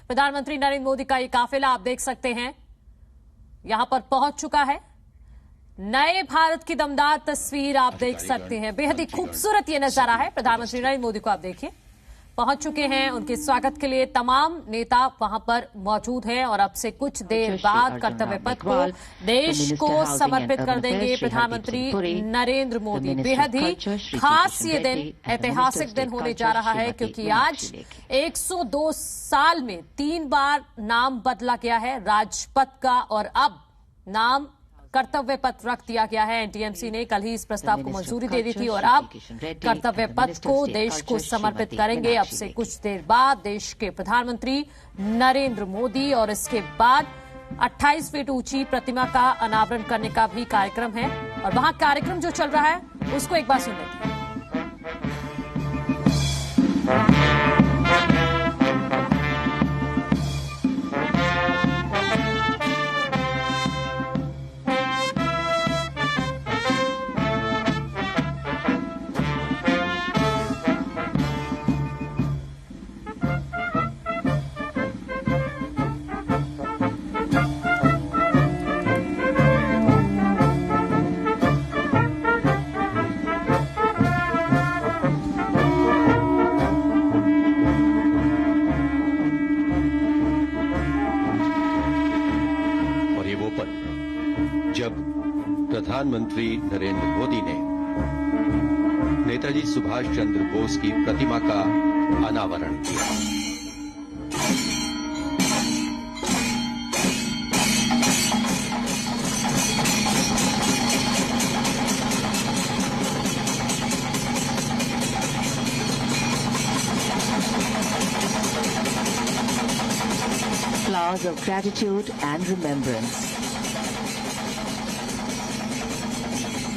प्रधानमंत्री नरेंद्र मोदी का ये काफिला आप देख सकते हैं यहां पर पहुंच चुका है। नए भारत की दमदार तस्वीर आप देख सकते हैं। बेहद ही खूबसूरत ये नजारा है। प्रधानमंत्री नरेंद्र मोदी को आप देखिए पहुंच चुके हैं। उनके स्वागत के लिए तमाम नेता वहां पर मौजूद हैं और अब से कुछ देर बाद कर्तव्य पथ को देश को समर्पित कर देंगे प्रधानमंत्री नरेंद्र मोदी। बेहद ही खास ये दिन, ऐतिहासिक दिन होने जा रहा है क्योंकि आज 102 साल में 3 बार नाम बदला गया है राजपथ का और अब नाम कर्तव्य पथ रख दिया गया है। एनटीएमसी ने कल ही इस प्रस्ताव को मंजूरी दे दी थी और अब कर्तव्य पथ को देश को समर्पित करेंगे अब से कुछ देर बाद देश के प्रधानमंत्री नरेंद्र मोदी। और इसके बाद 28 फीट ऊंची प्रतिमा का अनावरण करने का भी कार्यक्रम है और वहां कार्यक्रम जो चल रहा है उसको एक बार सुन लेते हैं। जब प्रधानमंत्री नरेंद्र मोदी ने नेताजी सुभाष चंद्र बोस की प्रतिमा का अनावरण किया। Flowers of gratitude and remembrance.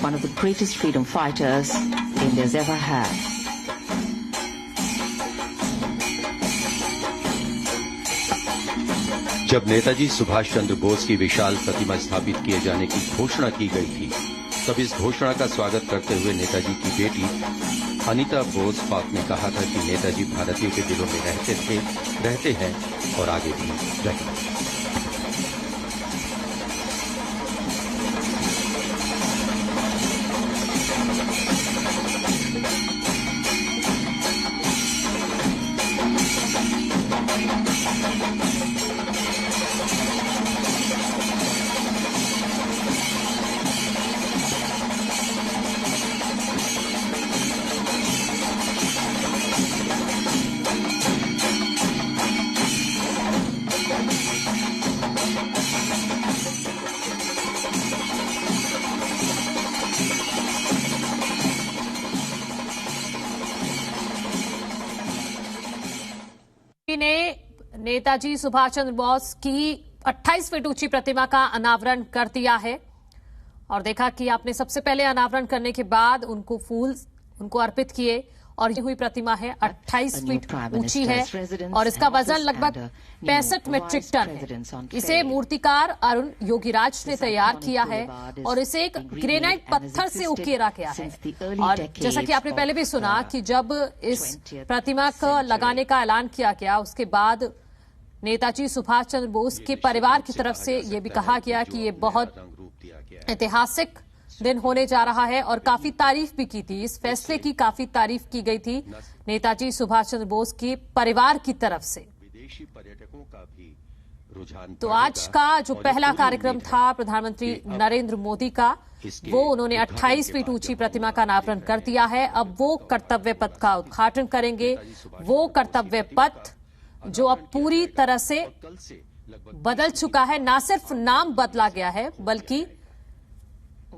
One of the greatest freedom fighters India's ever had. जब नेताजी सुभाष चंद्र बोस की विशाल प्रतिमा स्थापित किए जाने की घोषणा की गई थी तब इस घोषणा का स्वागत करते हुए नेताजी की बेटी अनीता बोस पाक ने कहा था कि नेताजी भारतीयों के दिलों में रहते थे, रहते हैं और आगे भी रहेंगे। ने नेताजी सुभाष चंद्र बोस की 28 फीट ऊंची प्रतिमा का अनावरण कर दिया है और देखा कि आपने सबसे पहले अनावरण करने के बाद उनको फूल अर्पित किए और ये हुई प्रतिमा है 28 फीट ऊंची है और इसका वजन लगभग 65 मीट्रिक टन है। इसे मूर्तिकार अरुण योगीराज ने तैयार किया है और इसे एक ग्रेनाइट पत्थर से उकेरा गया है। और जैसा कि आपने पहले भी सुना कि जब इस प्रतिमा को लगाने का ऐलान किया गया उसके बाद नेताजी सुभाष चंद्र बोस के परिवार की तरफ से ये भी कहा गया कि ये बहुत ऐतिहासिक दिन होने जा रहा है और काफी तारीफ भी की थी। इस फैसले की काफी तारीफ की गई थी नेताजी सुभाष चंद्र बोस के परिवार की तरफ से। विदेशी पर्यटकों का भी रुझान तो आज का जो पहला कार्यक्रम था प्रधानमंत्री नरेंद्र मोदी का वो उन्होंने 28 फीट ऊंची प्रतिमा का अनावरण कर दिया है। अब वो कर्तव्य पथ का उद्घाटन करेंगे। वो कर्तव्य पथ जो अब पूरी तरह से बदल चुका है, ना सिर्फ नाम बदला गया है बल्कि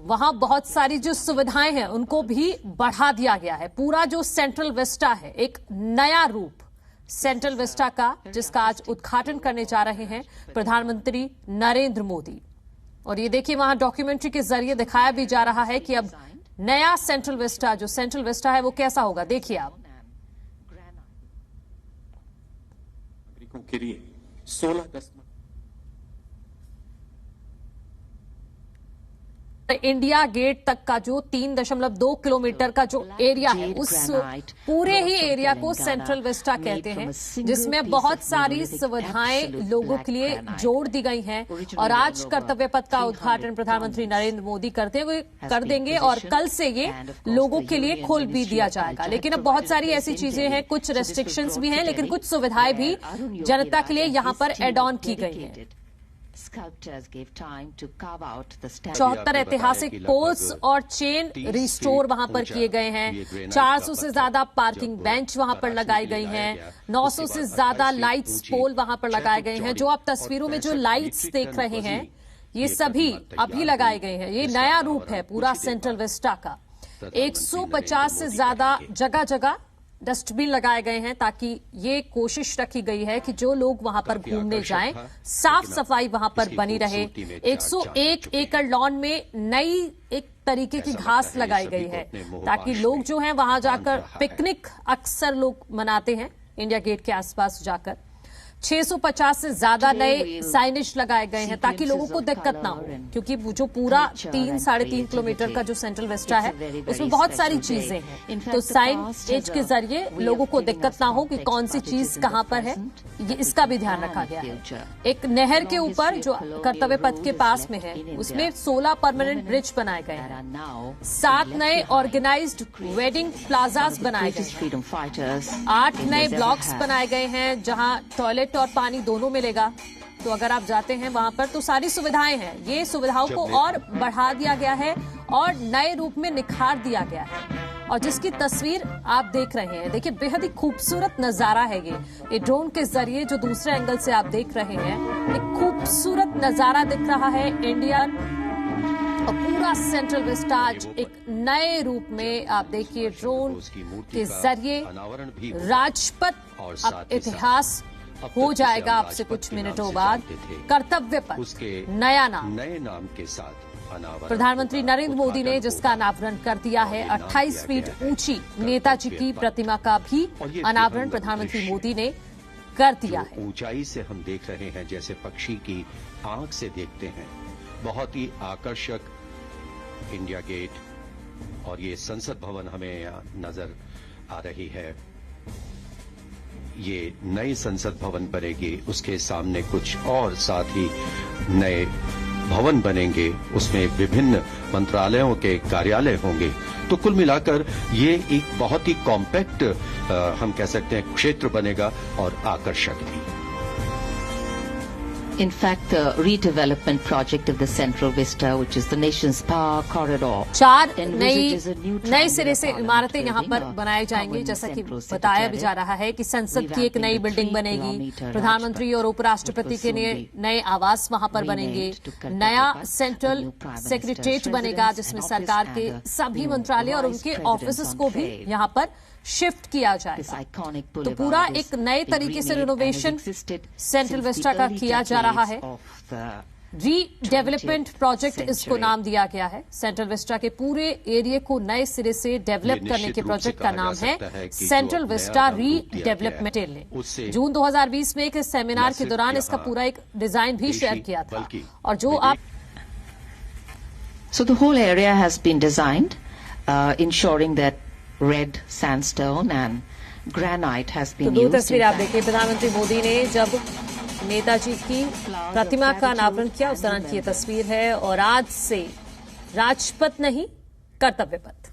वहां बहुत सारी जो सुविधाएं हैं उनको भी बढ़ा दिया गया है। पूरा जो सेंट्रल विस्टा है एक नया रूप सेंट्रल विस्टा का जिसका आज उद्घाटन करने जा रहे हैं प्रधानमंत्री नरेंद्र मोदी। और ये देखिए वहां डॉक्यूमेंट्री के जरिए दिखाया भी जा रहा है कि अब नया सेंट्रल विस्टा जो सेंट्रल विस्टा है वो कैसा होगा। देखिए आप के लिए 16 इंडिया गेट तक का जो 3.2 किलोमीटर का जो एरिया है, उस पूरे ही एरिया को सेंट्रल विस्टा कहते हैं, जिसमें बहुत सारी सुविधाएं लोगों के लिए जोड़ दी गई हैं। और आज कर्तव्य पथ का उद्घाटन प्रधानमंत्री नरेंद्र मोदी कर देंगे और कल से ये लोगों के लिए खोल भी दिया जाएगा। लेकिन अब बहुत सारी ऐसी चीजें हैं, कुछ रेस्ट्रिक्शंस भी हैं, लेकिन कुछ सुविधाएं भी जनता के लिए यहां पर एड ऑन की गई हैं। 74 ऐतिहासिक पोल्स और चेन रिस्टोर वहां पर किए गए हैं। 400 से ज्यादा पार्किंग बेंच वहां पर लगाई गई हैं। 900 से ज्यादा लाइट्स पोल वहां पर लगाए गए हैं। जो आप तस्वीरों में जो लाइट्स देख रहे हैं, ये सभी अभी लगाए गए हैं। ये नया रूप है पूरा सेंट्रल विस्टा का। 150 से ज्यादा जगह जगह डस्टबिन लगाए गए हैं, ताकि ये कोशिश रखी गई है कि जो लोग वहां पर घूमने जाएं, साफ सफाई वहां पर बनी रहे। 101 एकड़ लॉन में नई एक तरीके की घास लगाई गई है, ताकि लोग जो हैं वहां जाकर पिकनिक अक्सर लोग मनाते हैं इंडिया गेट के आसपास जाकर। 650 से ज्यादा नए साइनेज लगाए गए हैं ताकि लोगों को दिक्कत ना हो, क्योंकि जो पूरा 3-3.5 किलोमीटर का जो सेंट्रल विस्टा है उसमें बहुत सारी चीजें हैं। तो साइनेज के जरिए लोगों को दिक्कत ना हो कि कौन सी चीज कहां पर है, ये इसका भी ध्यान रखा गया है। एक नहर के ऊपर जो कर्तव्य पथ के पास में है, उसमें 16 परमानेंट ब्रिज बनाए गए हैं। 7 नए ऑर्गेनाइज्ड वेडिंग प्लाजास बनाए गए हैं। 8 नए ब्लॉक्स बनाए गए हैं जहां टॉयलेट और पानी दोनों मिलेगा। तो अगर आप जाते हैं वहां पर तो सारी सुविधाएं हैं। ये सुविधाओं को और बढ़ा दिया गया है और नए रूप में निखार दिया गया है। और जिसकी तस्वीर आप देख रहे हैं, देखिए बेहद ही खूबसूरत नजारा है ये ड्रोन के जरिए जो दूसरे एंगल से आप देख रहे हैं, एक खूबसूरत नजारा दिख रहा है इंडियन। और पूरा सेंट्रल विस्टा आज एक नए रूप में आप देखिए ड्रोन के जरिए राजपथ अब इतिहास हो जाएगा आपसे कुछ मिनटों बाद। कर्तव्य पथ नए नाम के साथ प्रधानमंत्री नरेंद्र मोदी ने जिसका अनावरण कर दिया है। 28 फीट ऊंची नेताजी की प्रतिमा का भी अनावरण प्रधानमंत्री मोदी ने कर दिया है। ऊंचाई से हम देख रहे हैं जैसे पक्षी की आंख से देखते हैं। बहुत ही आकर्षक इंडिया गेट और ये संसद भवन हमें नजर आ रही है। ये नई संसद भवन बनेगी, उसके सामने कुछ और साथ ही नए भवन बनेंगे, उसमें विभिन्न मंत्रालयों के कार्यालय होंगे। तो कुल मिलाकर ये एक बहुत ही कॉम्पैक्ट हम कह सकते हैं क्षेत्र बनेगा और आकर्षक भी। In fact, the redevelopment project of the Central Vista, which is the nation's power corridor, 4 नए सिरे से इमारतें यहां पर बनाई जाएंगी। जैसा कि बताया भी जा रहा है कि संसद की एक नई बिल्डिंग बनेगी, प्रधानमंत्री और उपराष्ट्रपति के नए आवास वहां पर बनेंगे, नया सेंट्रल सेक्रेटेरिएट बनेगा जिसमें सरकार के सभी मंत्रालय और उनके ऑफिस को भी यहां पर शिफ्ट किया जाएगा। तो पूरा एक नए तरीके से रिनोवेशन सेंट्रल विस्टा का किया जा रहा है। रीडेवलपमेंट प्रोजेक्ट इसको नाम दिया गया है। सेंट्रल विस्टा के पूरे एरिया को नए सिरे से डेवलप करने के प्रोजेक्ट का नाम है सेंट्रल विस्टा रीडेवलपमेंट। जून 2020 में एक सेमिनार के दौरान इसका पूरा एक डिजाइन भी शेयर किया था। और जो आप So the whole area has been designed, ensuring that red sandstone and granite has been used. तो 2 तस्वीर आप देखिए, प्रधानमंत्री मोदी ने जब नेताजी की प्रतिमा का अनावरण किया उस दौरान की ये तस्वीर है। और आज से राजपथ नहीं, कर्तव्य पथ।